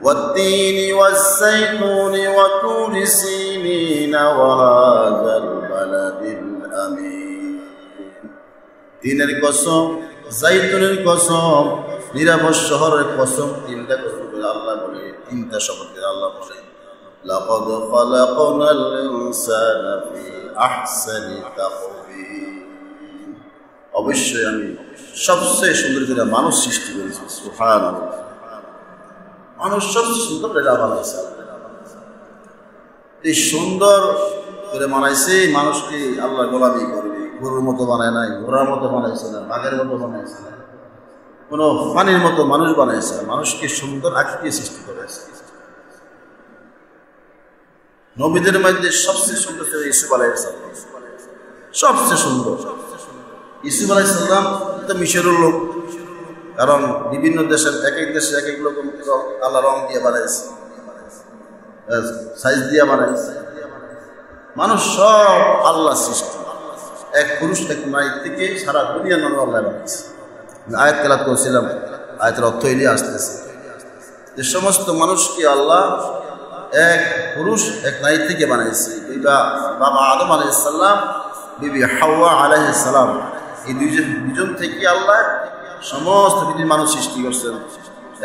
والتين والزيتون وطور سينين وهذا البلد الأمين তিনের কসম জাইতুনের কসম নিরাপদ শহরের কসম তিনটা কসম করে আল্লাহ বলে তিনটা শপথ করে আল্লাহ বলে লাকাদ খালাকনাল ইনসানা ফি আহসানি তাকওয়িম অবশ্যই আমি সবচেয়ে সুন্দর করে মানুষ সৃষ্টি করেছি সুবহানাল্লাহ মানুষ সবচেয়ে সুন্দর করে বানাইছে এই সুন্দর করে বানাইছে মানুষকে আল্লাহ গোলামি করবে গরুর মতো বানায় নাই ঘোড়ার মতো বানাইছে না বাঘের মতো বানাইছে না কোনো ফানির মতো মানুষ বানাইছে মানুষকে সুন্দর আকৃতি সৃষ্টি করেছে নবীদের মধ্যে সবচেয়ে সুন্দর ছিল ইউসুফ আলাইহিস সালাম সবচেয়ে সুন্দর ইউসুফ আলাইহিস সালাম তো মিশরের লোক কারণ বিভিন্ন দেশের এক এক দেশে এক এক লোক আল্লাহ রং দিয়ে বানাইছে সাইজ দিয়ে বানাইছে মানুষ সব আল্লাহ সৃষ্টি এক পুরুষ এক নারী থেকে সারা দুনিয়ার মানুষ আল্লাহ বানাইছে আয়াত তেলাওয়াত করেছিলাম আয়াতের অর্থ এলিয়ে আসতেছে যে সমস্ত মানুষকে আল্লাহ এক পুরুষ এক নারী থেকে বানাইছে বাবা আদম আলাইহিস সালাম বিবি হাওয়া আলাইহিস সালাম এই দুজন থেকে আল্লাহ সমস্ত পৃথিবীর মানুষ সৃষ্টি করছেন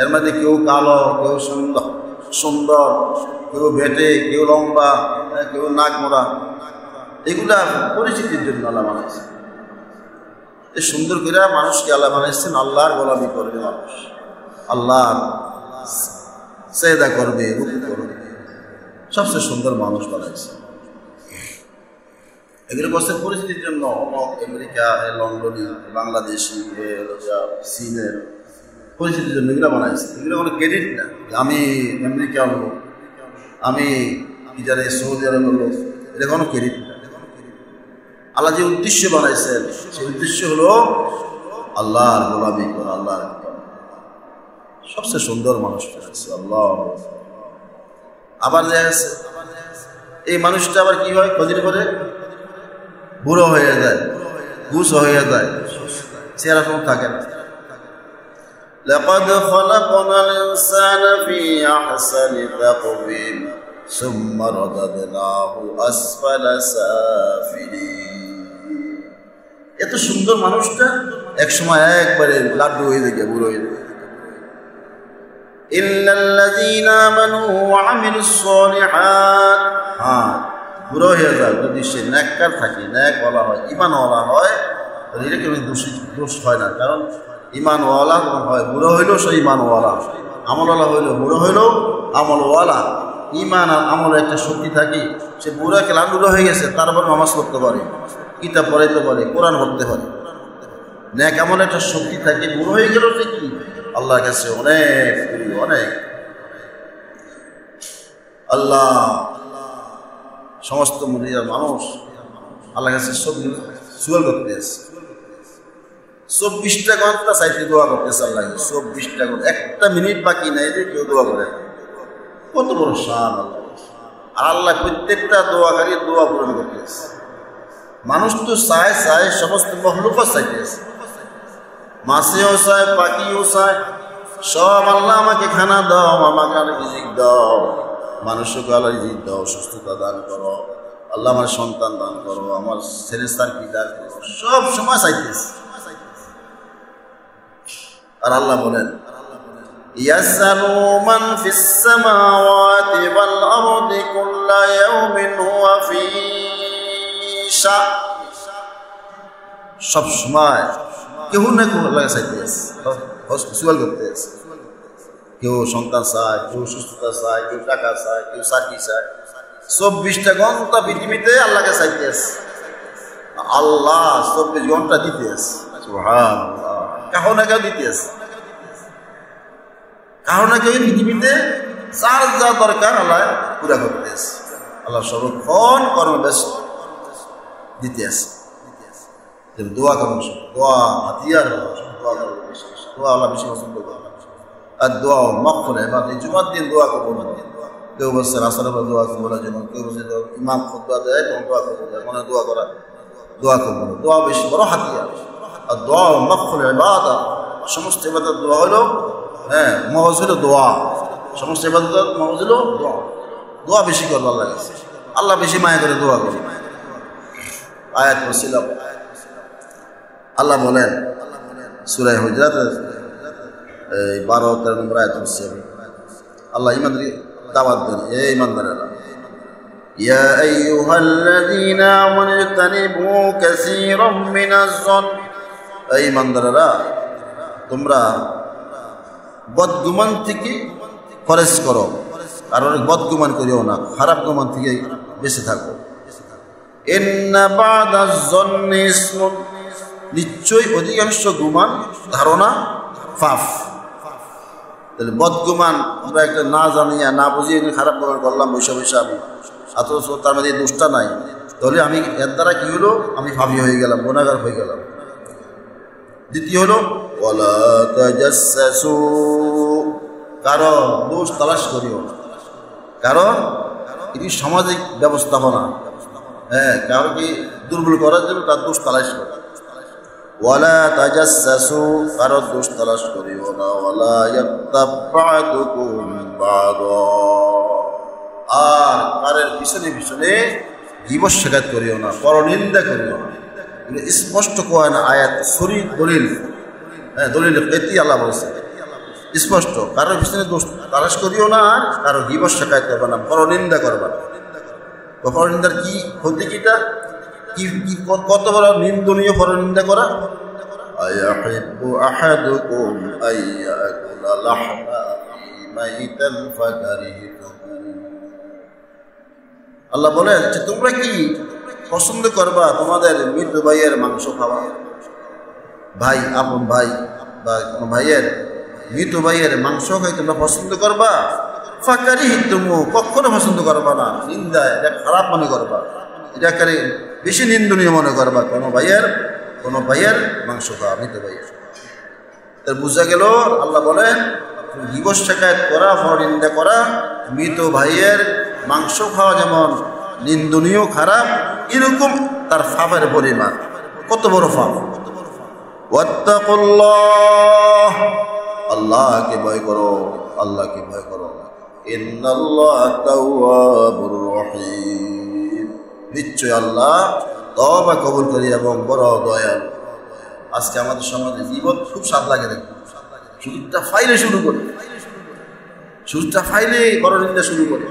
এর মধ্যে কেউ কালো কেউ সুন্দর কেউ বেটে কেউ লম্বা কেউ নাক মোড়া এগুলা পরিচিতির জন্য আল্লাহ বানাইছে এই সুন্দর করে মানুষকে আল্লাহ বানাইছেন আল্লাহর গোলামি করবে মানুষ আল্লাহর সেজদা করবে রুকু করবে সবচেয়ে সুন্দর মানুষ বানাইছে এগুলো করছে পরিস্থিতির জন্য আমেরিকা লন্ডনী বাংলাদেশি চীনের পরিস্থিতির জন্য এগুলো বানাইছে এগুলো কোনো ক্রেডিট না আমি আমেরিকা লোক আমি ইজারে সৌদি আরবের লোক এটা কোনো ক্রেডিট না আল্লাহ যে উদ্দেশ্য বানাইছেন সেই উদ্দেশ্য হলো আল্লাহর গোলামি করা আল্লাহর সবচেয়ে সুন্দর মানুষ বানাইছে আল্লাহ আবার দেখা যাচ্ছে এই মানুষটা আবার কি হয় কদিন পরে বুড়ো হয়ে যায় গুছ হয়ে যায় চেহারা কোনো থাকে না লাকাদ খালাকনাল ইনসানা ফি আহসানি তাকওয়িম সুম্মা রাদাদনাহু আসফালা সাফিলিন এত সুন্দর মানুষটা একসময় একবারে লাড্ডু হয়ে যায় বুড়ো হয়ে যায় ইল্লাল্লাযীনা আমানু ওয়া আমিলুস সালিহাত বুড়ো হয়ে যায় যদি সে নেককার থাকে নেক বলা হয় ঈমানওয়ালা হয় তাহলে এটা কেউ দোষ হয় না কারণ ঈমানওয়ালা হয় বুড়ো হইলেও সে ঈমানওয়ালা আমলওয়ালা হইলেও বুড়ো হইলেও আমলওয়ালা ঈমান আর আমলের একটা শক্তি থাকে সে বুড়ো খেলাধুলো হয়ে গেছে তারপর নামাজ পড়তে পারে কিতাব পড়াইতে পারে কোরআন পড়তে পারে নেক আমলের একটা শক্তি থাকে বুড়ো হয়ে গেলেও সে কি আল্লাহর কাছে অনেক অনেক আল্লাহ সমস্ত মুরিদার মানুষ আল্লাহর কাছে সুয়াল করতে আসে 24টা ঘন্টা চাইতে দোয়া করতেছে আল্লাহ 24টা ঘন্টা একটা মিনিট বাকি নাই যে কেউ দোয়া করে কত বড় শান আল্লাহ আর আল্লাহ প্রত্যেকটা দোয়াকারী দোয়া পূরণ করতেছে মানুষ তো চায় সমস্ত মখলুকও চাইতেছে মাছেও চায় পাখিও চায় সব আল্লাহ আমাকে খানা দাও আমাকে রিজিক দাও মানুষকে আল্লাহ রিজিক দাও সুস্থতা দান করো আল্লাহ আমার সন্তান দান করো আমার ছেলে সার্কি দান করো সব সময় চাইতেছে আর আল্লাহ বলেন ইয়াসআলু মান ফিস সামাওয়াতি ওয়াল আরদি কুল্লা ইয়াউমিন হুয়া ফি শা'ন সব সময় কেউ না কেউ আল্লাহকে চাইতেছে সুয়াল করতেছে কেউ সন্তান চায় কেউ সুস্থতা চায় কেউ টাকা চায় কেউ চাকরি চায় 24টা ঘন্টা পৃথিবীতে আল্লাহকে চাইতে আছে আল্লাহ 24 ঘন্টা দিতে আছে সুবহানাল্লাহ কাহো না কেউ দিতে আছে কাহো না কেউ পৃথিবীতে যার যা দরকার আল্লাহ পুরা করতে আছে আল্লাহ সর্বক্ষণ কর্মে ব্যস্ত দিতে আছে দোয়া করুন দোয়া হাতিয়ার দোয়া আল্লাহ বেশি পছন্দ করে আর দোয়া মাগফিরাত এবারে জুমার দিন দোয়া করবো না কেউ বলছে রাসূলের দোয়া করবো না যেমন কেউ বলছে ইমাম খুতবা দেয় তখন দোয়া করবো মানে দোয়া করবো না দোয়া বেশি বড় হাতিয়ার আর দোয়া মাগফিরাত ইবাদত সমস্ত ইবাদত দোয়া হলো হ্যাঁ মহজ হলো দোয়া সমস্ত ইবাদত মহজ হলো দোয়া। দোয়া বেশি করবো আল্লাহ কাছে, আল্লাহ বেশি মায়া করে দোয়া করি। আয়াত পড়ছিলাম, আল্লাহ বলেন সূরা হুজুরাত 12-13 নম্বর আয়াত হচ্ছে, আল্লাহ ইমানদার দাওয়াত দেন, এ ইমানদারেরা, ইয়া আইয়ুহাল্লাযীনা আমানু ইজতানিবু কাসীরাম মিনাজ-যন, এই ইমানদারেরা তোমরা বদগুমান থেকে পরহেজ করো, আর অনেক বদগুমান করিও না, খারাপ গুমান থেকে বেঁচে থাকো। ইন্না বা'দাজ-যন্নি ইসমুন, নিশ্চয়ই অধিকাংশ গুমান ধারণা পাপ। তাহলে বদগুমান আমরা একটা না জানিয়া না বুঝিয়ে খারাপ গুমান করলাম বৈশা বৈশা, আমি অথচ তার মধ্যে দোষটা নাই, তাহলে আমি এর দ্বারা কি হলো, আমি পাপী হয়ে গেলাম, গুনাহগার হয়ে গেলাম। দ্বিতীয় হলো ওয়ালা তাজাসসু, কারো দোষ তালাশ করিও না, কারণ এটি সামাজিক ব্যবস্থাপনা, হ্যাঁ, কাউকে দুর্বল করার জন্য তার দোষ তালাশ করে। ওয়ালা তাজাসসু, কারো দোষ তালাশ করিও না। ওয়ালা ইয়াগতাব বা'দুকুম বা'দা, আর কারের পিছনে পিছনে গীবত শিকায়ত করিও না, পরনিন্দা করিও না। স্পষ্ট কয় না আয়াত, সরি দলিল, হ্যাঁ দলিল এটি আল্লাহ বলছে স্পষ্ট, কারোর পিছনে দোষ তালাশ করিও না, আর কারো গীবত শিকায়ত করবে না, পরনিন্দা করবে না। পরনিন্দার কি ক্ষতি, কিটা কি কত বড় নিন্দনীয় পরনিন্দা করা। আয়াহিব্বু আহাদুকুম আইয়াকুলা লাহমা মাইতান ফাকারিহতুমু, আল্লাহ বলেন যে তোমরা কি পছন্দ করবা তোমাদের মৃত ভাইয়ের মাংস খাওয়া? ভাই, আপন ভাই বা কোনো ভাইয়ের মৃত ভাইয়ের মাংস খাই তোমরা পছন্দ করবা? ফাকারিহতুমু, কখনো পছন্দ করবা না, নিন্দা, এটা খারাপ মনে করবা, এটাকে বেশি নিন্দনীয় মনে করবা, কোনো ভাইয়ের মাংস খাওয়া, মৃত ভাইয়ের। তার বোঝা গেল আল্লাহ বলেন গীবত শিকায়ত করা, পরনিন্দা করা, মৃত ভাইয়ের মাংস খাওয়া যেমন নিন্দনীয় খারাপ, এরকম তার পাপের পরিমাণ কত বড় পাপ। ওয়াত্তাকুল্লাহ, আল্লাহকে ভয় করো, আল্লাহকে ভয় করো। ইন্নাল্লাহা তাওয়াবুর রহিম, নিশ্চয় আল্লাহ তওবা কবুল করি এবং বড় দয়ালু। আজকে আমাদের সমাজে গীবত খুব স্বাদ লাগে, দেখুন সুযোগটা ফাইলে শুরু করে, সুযোগটা ফাইলে বড় নিন্দা শুরু করে,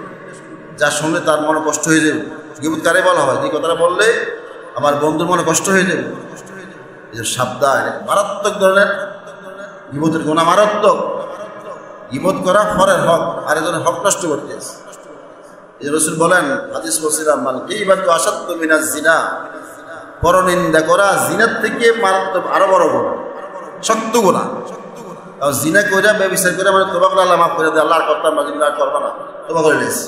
যার সঙ্গে তার মনে কষ্ট হয়ে যাবে। গীবত কারে বলা হয়, যে কথাটা বললে আমার বন্ধুর মনে কষ্ট হয়ে যাবে, সাবধান, মারাত্মক ধরনের গীবতের গুনাহ, মারাত্মক। গীবত করা পরের হক, আরেকজনের হক নষ্ট করতেছে। এই রাসূল বলেন, হাদিস বলছিলাম, মানে গীবতু আশাদ্দু মিনাজ জিনা, পরনিন্দা করা জিনার থেকে মারাত্মক আরো বড় গুনাহ, শক্ত গুনাহ। আর জিনা করে ব্যভিচার করে মানে তওবা করে আল্লাহ মাফ করে দেয়, আল্লাহর কথা মাজিদ না করবা না, তওবা করে নিস।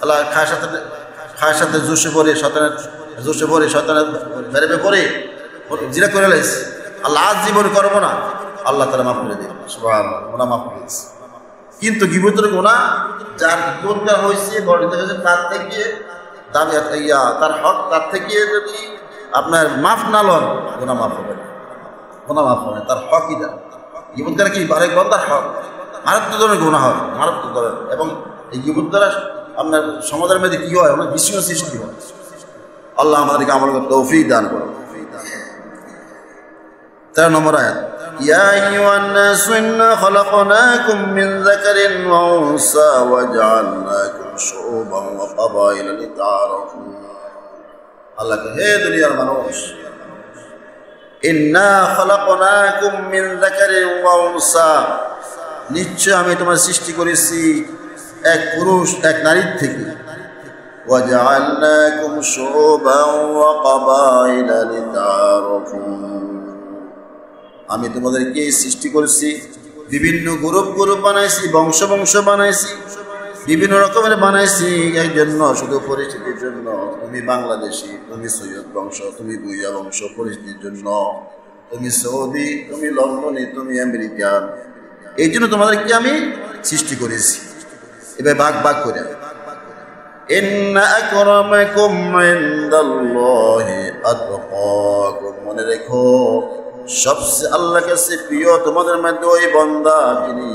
আল্লাহ খায়ের সাথে জোশে পড়ে, শয়তানের জোশে পড়ে, শয়তানের বেরেবে পড়ে জিনা করে লাইস, আল্লাহ আজ জীবন করবো না, আল্লাহ তাআলা মাফ করে দেয়, সুবহানাল্লাহ, গুনাহ মাফ করে দিয়েছে। কিন্তু গীবতের গুনাহ যার দরকার হয়েছে বর্ণিত হয়েছে, তার থেকে দাবি তার হক, তার থেকে যদি আপনার মাফ না লন, গুনাহ মাফ হবে না, গুনাহ মাফ হবে, তার হকই দেন। গীবত দ্বারা কি আরেক বান্দার হক, মারাত্মক ধরনের গুনাহ হয়, মারাত্মক ধরনের। এবং এই গীবত দ্বারা আপনার সমাজের মধ্যে কি হয়, অনেক বিশৃঙ্খলা সৃষ্টি হয়। আল্লাহ আমাদেরকে আমল করতে তৌফিক দান করুন। 13 নম্বর আয়াত, ইয়া আইয়ুহান নাসু ইন্না খালাকনাকুম মিন যাকারিন ওয়া উনসা ওয়া জাআলনাকুম শুউবান ওয়া ক্বাবাইলা লিতাআরাফু, আল্লাহকে হে দুনিয়ার মানুষ, ইন্না খালাকনাকুম মিন যাকারিন ওয়া উনসা, নিশ্চয় আমি তোমার সৃষ্টি করেছি এক পুরুষ এক নারীর থেকে। ওয়া জাআলনাকুম শুউবান ওয়া ক্বাবাইলা লিতাআরাফু, আমি তোমাদেরকে সৃষ্টি করেছি, বিভিন্ন গ্রুপ বানাইছি, বংশ বানাইছি, বিভিন্ন রকমের বানাইছি এই জন্য, শুধু পরিস্থিতির জন্য। তুমি বাংলাদেশি, তুমি সৈয়দ বংশ, তুমি ভুইয়া বংশ, পরিস্থিতির জন্য। তুমি সৌদি, তুমি লন্ডনী, তুমি আমেরিকান, এই জন্য তোমাদেরকে আমি সৃষ্টি করেছি। এবার ভাগ করে, ইন্না আকরামাকুম ইনদাল্লাহি আতকাকুম, মনে রেখো সবচেয়ে আল্লাহর কাছে প্রিয় তোমাদের মধ্যে ওই বান্দা যিনি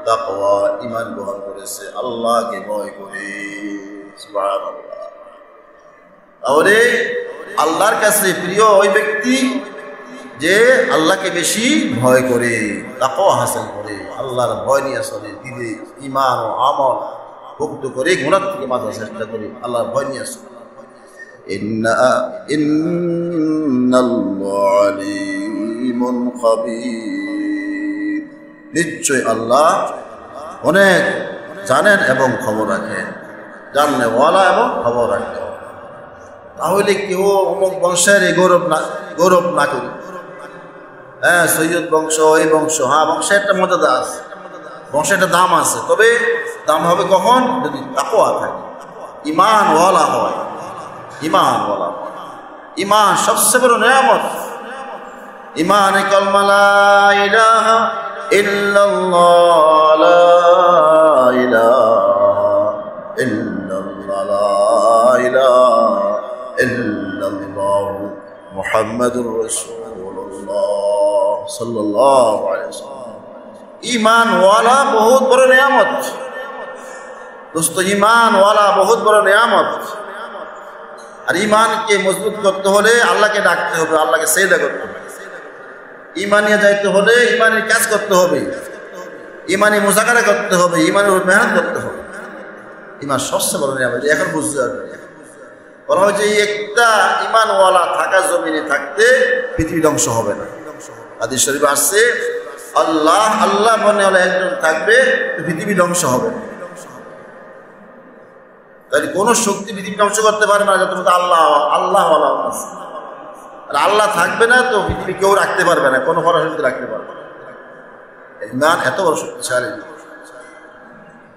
তাকওয়া ঈমান গ্রহণ করেছে, আল্লাহকে ভয় করে। সুবহানাল্লাহ। তাহলে আল্লাহর কাছে প্রিয় ওই ব্যক্তি যে আল্লাহকে বেশি ভয় করে, তাকওয়া হাসিল করে, আল্লাহর ভয় নিয়ে চলে, দিলে ঈমান ও আমল ভুক্ত করে, গুনাহ থেকে বাঁচার চেষ্টা করে, আল্লাহর ভয় নিয়ে চলে। ইন্নাল্লাহা আলীমুন খাবীর, নিশ্চয় আল্লাহ অনেক জানেন এবং খবর রাখেন, জাননেওয়ালা এবং খবর রাখেন। তাহলে কেউ অমুক বংশের এই গৌরব না করি, হ্যাঁ সৈয়দ বংশ, এই বংশ, হ্যাঁ বংশের একটা মর্যাদা আছে, বংশের একটা দাম আছে, তবে দাম হবে কখন? যদি তাকওয়া থাকে, ঈমানওয়ালা হয়। ঈমানওয়ালা হয়, ঈমান সবচেয়ে বড় নিয়ামত। ঈমানে কালমা লা ইলাহা ইল্লাল্লাহ, লা ইলাহা ইল্লাল্লাহ, লা ইলাহা ইল্লাল্লাহ মুহাম্মাদুর রাসূলুল্লাহ সাল্লাল্লাহু আলাইহি ওয়াসাল্লাম। ঈমানওয়ালা বহুত বড় নিয়ামত দোস্ত, ঈমানওয়ালা বহুত বড় নিয়ামত। আর ঈমানকে মজবুত করতে হলে আল্লাহকে ডাকতে হবে, আল্লাহকে সেজদা করতে হবে। ঈমানিয়া যাইতে হলে ঈমানের কাজ করতে হবে, ঈমানি মুযাকারা করতে হবে, ঈমানের উপর মেহনত করতে হবে। ঈমান সবচেয়ে বড় নিয়ামত, এখন বুঝতে হবে। বলা হয় যে একটা ঈমানওয়ালা থাকা জমিনে থাকতে পৃথিবী ধ্বংস হবে না। হাদিস শরীফে আসছে আল্লাহ আল্লাহ মনে হলে একজন থাকবে, পৃথিবী ধ্বংস হবে না। তাহলে কোন শক্তি পৃথিবী ধ্বংস করতে পারবে না যত আল্লাহ আল্লাহওয়ালা আছে। আর আল্লাহ থাকবে না তো পৃথিবী কেউ রাখতে পারবে না, কোনো পরাশক্তি রাখতে পারবে না। ঈমান এত বড় শক্তিশালী।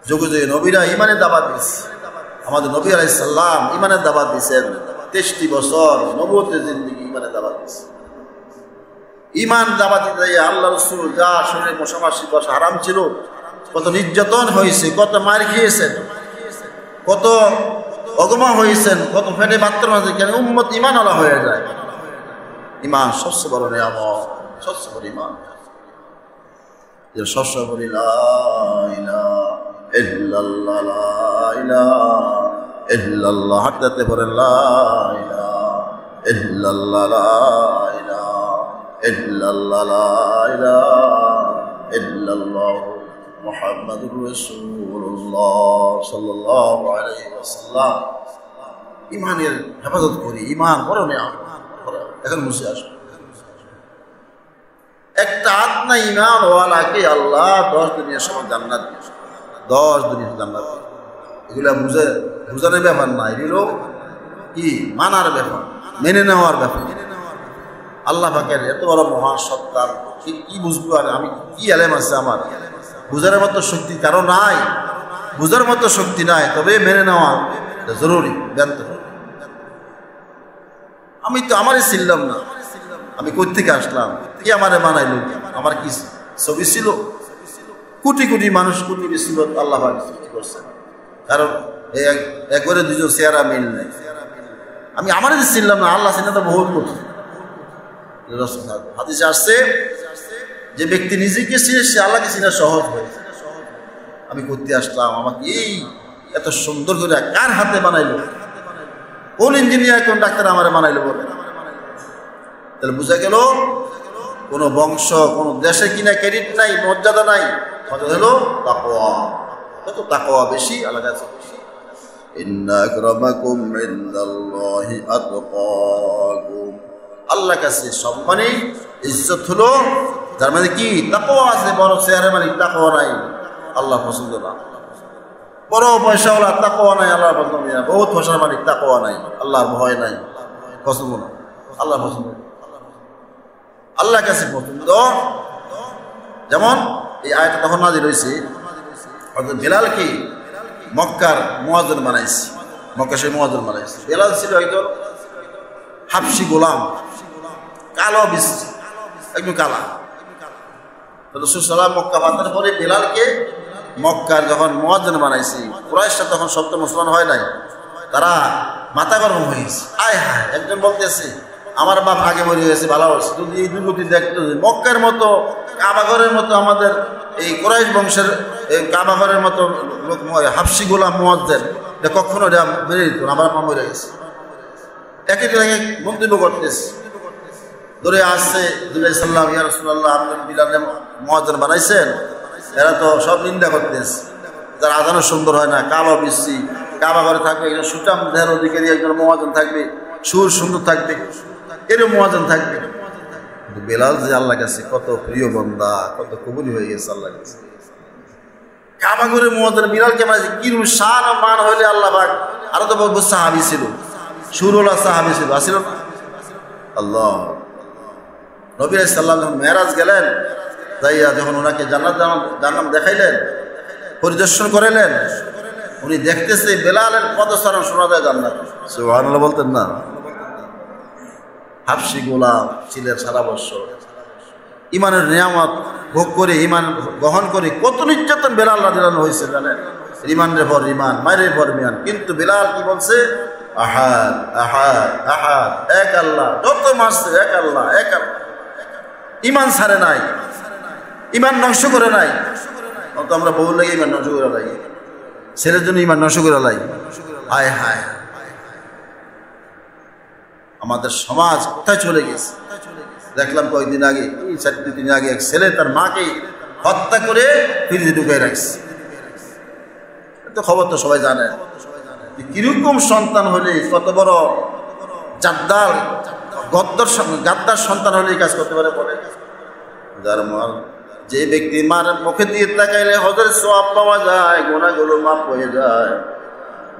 যুগে যুগে নবীরা ঈমানের দাওয়াত দিয়েছে। আমাদের নবী আলাইহিস সালাম ঈমানের দাওয়াত দিয়েছেন। 63 বছর নবুয়তের জিন্দেগি ঈমানের দাওয়াত দিয়েছে। ঈমান দাওয়াত দিতে আল্লাহ রাসূল যা শরীরে মশামাছি বসা হারাম ছিল, কত নির্যাতন হয়েছে, কত মার খেয়েছেন, কত অগমা হয়েছেন, কত ফেটে বাত্তর মাঝে, কেন উম্মত ঈমানওয়ালা হয়ে যায়। ঈমান সবচেয়ে বড় নিয়ামত, সবচেয়ে বড় ঈমান। যে সবচেয়ে বড় লা ইলাহা ইল্লাল্লাহ, লা ইলাহা ইল্লাল্লাহ, হাতে পড়েন লা ইলাহা ইল্লাল্লাহ, লা ইলাহা ইল্লাল্লাহ, লা ইলাহা ইল্লাল্লাহ মুহাম্মাদুর রাসূলুল্লাহ সাল্লাল্লাহু আলাইহি ওয়াসাল্লাম। ঈমানের হেফাজত করি, ঈমান বড় নিয়ামত। এখন মুছে আসো, একটা আত্মা ঈমানওয়ালাকে আল্লাহ 10 দুনিয়ার সমান জান্নাত দিয়েছে। 10 দুনিয়ার জান্নাত, এগুলা বুঝানোর ব্যাপার না, এগুলো কি মানার ব্যাপার, মেনে নেওয়ার ব্যাপার। আল্লাহ পাকের এত বড় মহান সত্তা, কি বুঝবো? আর আমি কি আলেম আছে আমার, বুঝার মতো শক্তি কারো নাই, বুঝার মতো শক্তি নাই, তবে মেনে নেওয়া জরুরি, জানতে হবে। আমি তো আমারই ছিলাম না, আমি কই থেকে আসলাম, কি আমারে বানাইলো, আমার কি ছবি ছিল? কোটি কোটি মানুষ, কোটি বেশি আল্লাহ সৃষ্টি করছেন, কারণ একবারে দুজন চেহারা মিল নেই। আমি আমারই ছিলাম না, আল্লাহ চিনা তো বহুত কঠিন। হাদিসে আসছে যে ব্যক্তি নিজেকে চিনে সে আল্লাহকে চিনা সহজ হয়েছে। আমি করতে আসলাম, আমাকে এই এত সুন্দর করে কার হাতে বানাইলো, কোন ইঞ্জিনিয়ার কোন ডাক্তার আমার বানাইলো বলে? তাহলে বোঝা গেল কোন বংশ, কোন দেশে কিনা ক্রেডিট নাই, মর্যাদা নাই। মর্যাদা হলো তাকওয়া। কত তাকওয়া বেশি আল্লাহর কাছে বেশি। ইন্না আকরামাকুম ইনদাল্লাহি আতকাকুম, আল্লাহর কাছে সম্মানী ইজ্জত হলো যার মানে কি তাকওয়া আছে। বড় চেহারা মানে তাকওয়া নাই, আল্লাহ পছন্দ না। বড় পয়সাওয়ালা তাকওয়া নাই, আল্লাহ পছন্দ না। বহুত পয়সার মালিক তাকওয়া নাই, আল্লাহর ভয় নাই, পছন্দ না, আল্লাহ পছন্দ। আল্লাহর কাছে পছন্দ। যেমন এই আয়াতটা তখন নাযিল হয়েছে, হযরত বেলালকে মক্কার মুয়াজ্জিন বানাইছে, মক্কা সেই মুয়াজ্জিন বানাইছে। বেলাল ছিল একজন হাবশি গোলাম, কালো বৃষ্টি, একদম কালা। রাসূল সাল্লাল্লাহু মক্কা ফাতহের পরে বেলালকে মক্কার যখন মুয়াজ্জিন বানাইছে, কুরাইশরা তখন সত্য মুসলমান হয় নাই, তারা মাথা গরম হয়েছে। আয় হায়, একজন বলতেছে আমার বাপ আগে মরে গেছে, ভালো হয়েছে যদি এই দুর্গতি দেখতো, মক্কার মতো কাবাঘরের মতো আমাদের এই কুরাইশ বংশের এই কাবাঘরের মতো লোক হাফসি গোলাম মুয়াজ্জিন এটা কখনো এটা মেনে নিত না, আমার মা মরে গেছে। এক এক মন্তব্য করতেছে, ধরে আসছে দুলাই সাল্লাম, ইয়া রাসূলুল্লাহ আপনি বিলালে মুয়াজ্জিন বানাইছেন, এরা তো সব নিন্দা করতেছে, যার আজানও সুন্দর হয় না, কালো বিশ্রী, কাবাঘরে থাকবে একজন সুটাম দেহের অধিকারী একজন মুয়াজ্জিন থাকবে, সুর সুন্দর থাকবে, এরও মুয়াজ্জিন থাকবে। কিন্তু বেলাল যে আল্লাহর কাছে কত প্রিয় বান্দা, কত কবুল হয়ে গেছে আল্লাহর কাছে। কাবাঘরে মুয়াজ্জিন বিলালকে মানে কিরম শান ও মান হইলে আল্লাহ পাক, আরো তো বহু সাহাবী ছিল, সুরওয়ালা সাহাবী ছিল, আসিল না? আল্লাহ নবী সাল্লাল্লাহু আলাইহি মেরাজ গেলেন, যাইয়া যখন ওনাকে জান্নাত দেখাইলেন, পরিদর্শন করাইলেন, উনি দেখতেছে বেলালের পদচারণ শোনা যায় জান্নাত। সুবহানাল্লাহ বলতেন না? হাফসি গোলাম ছিলেন সারা বছর, ইমানের নিয়ামত ভোগ করে, ইমান গ্রহণ করে কত নির্যাতন বেলাল রাদিয়াল্লাহু হয়েছে জানেন? ইমানের পর ইমান, মায়ের পর মিয়ান। কিন্তু বেলাল কি বলছে? আহাদ আহাদ আহাদ, এক আল্লাহ, যত মাসে এক আল্লাহ এক আল্লাহ। ইমান ছাড়ে নাই, ইমান নষ্ট করে নাই। তো আমরা বহু লাগে ইমান নষ্ট করে লাই, ছেলের জন্য ইমান নষ্ট করে লাই। হায় হায়, আমাদের সমাজ কোথায় চলে গেছে দেখলাম কয়েকদিন আগে, 4 দিন আগে এক ছেলে তার মাকে হত্যা করে ফ্রিজে ঢুকাই রাখছে। তো খবর তো সবাই জানে। কিরকম সন্তান হলে, কত বড় জাদ্দার গাদ্দার সন্তান হলে এই কাজ করতে পারে বলে? যার মার, যে ব্যক্তি মার মুখে দিয়ে তাকাইলে হজের সওয়াব পাওয়া যায়, গুনাহগুলো মাফ হয়ে যায়,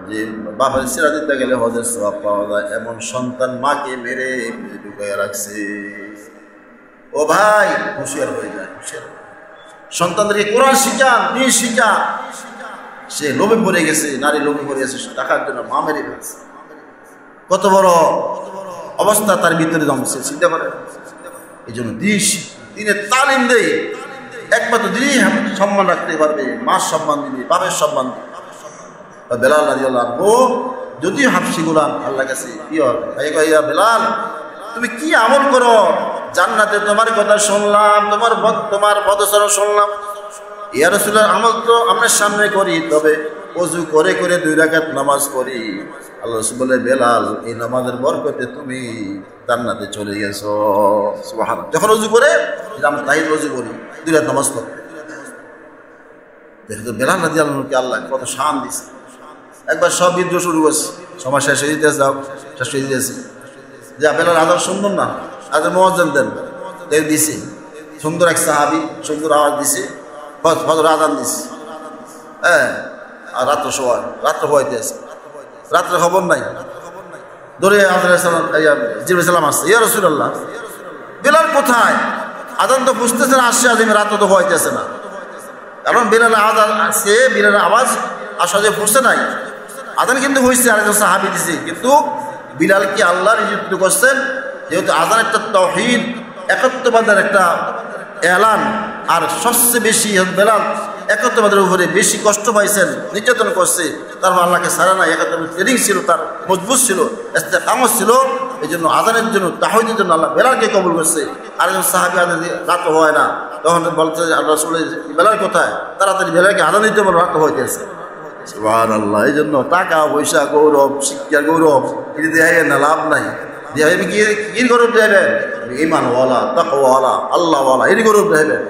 যে বাপের সিরা দিতে গেলে হজের সওয়াব পাওয়া যায়, এমন সন্তান মাকে মেরে ঢুকাইয়া রাখছে। ও ভাই, হুঁশিয়ার হয়ে যায়, হুঁশিয়ার। সন্তানদেরকে কোরআন শিখান, দিন শিখান। সে লোভে পড়ে গেছে, নারী লোভে পড়ে গেছে, টাকার জন্য মা মেরে ফেলছে। কত বড় অবস্থা তার ভিতরে জমছে, চিন্তা করে। এই জন্য দিনের তালিম দেয়, একমাত্র দিনই সম্মান রাখতে পারবে, মার সম্মান দিবে, বাপের সম্মান দিবে। বেলাল রাদিয়াল্লাহু আনহু যদি হাফসি গোলাম আল্লাহর কাছে কি হয়, ইয়া বেলাল তুমি কি আমল করো, জান্নাতে তোমার কথা শুনলাম, তোমার পদচারণ শুনলাম। ইয়া রাসূলুল্লাহ আমল তো আমরা সামনে করি, তবে ওযু করে করে 2 রাকাত নামাজ পড়ি। আল্লাহ রাসূল বলে, বেলাল এই নামাজের বরকতে তুমি জান্নাতে চলে গেছো। সুবহানাল্লাহ। যখন ওযু করে আমরা তাহিয়াতুল ওযু করি, 2 রাকাত নামাজ পড়ি। দেখো বেলাল রাদিয়াল্লাহু আনহুকে আল্লাহ কত শান দিয়েছে। একবার সব বিদ্রোহ শুরু করছে, সময় শেষ হয়ে যেতেছে, শেষ হয়ে যেতেছে, যে বেলাল আজান সুন্দর না, আজান মুয়াজ্জিন দেন, দিছে সুন্দর এক সাহাবী, সুন্দর আওয়াজ দিছে, ফজর আজান দিছে। হ্যাঁ, আর রাত্র সময়, রাত্র হইতেছে, রাত্রে খবর নাই, ধরে জিবরাইল সালাম আসছে, ইয়া রাসূলুল্লাহ বেলাল কোথায়? আজান তো বুঝতেছে না, আসছে আজ রাত্র তো হইতেছে না। কারণ বেলাল আজান আসছে, বেলালের আওয়াজ আসলে পড়ছে নাই, আজান কিন্তু হয়েছে, আরেকজন সাহাবী দিছে। কিন্তু বিলাল কি আল্লাহর নিযুক্ত করছেন, যেহেতু আজান একটা তাওহীদ, একত্ববাদের একটা এলান, আর সবচেয়ে বেশি বেলাল একত্ববাদের উপরে বেশি কষ্ট পাইছেন, নির্যাতন করছে, তারপর আল্লাহকে ছাড়া নাই, একত্ববাদ ট্রেনিং ছিল, তার মজবুত ছিল, ইস্তেকামত ছিল। এই জন্য আজানের জন্য, তাওহীদের জন্য আল্লাহ বেলালকে কবুল করছে। আরেকজন সাহাবী আজান রাত হয় না, তখন বলতে আল্লাহ রাসূল বেলাল কোথায়, তাড়াতাড়ি বেলালকে আজান দিতে বলে, রাত হইতেছে। সুবহানাল্লাহ। এই জন্য টাকা পয়সা গৌরব, শিক্ষার গৌরব এটি দেয় না, লাভ নাই। দিয়ে কি গৌরব দেবেন? ঈমানওয়ালা, তাকওয়াওয়ালা, আল্লাহওয়ালা, এরই গৌরব দেবেন।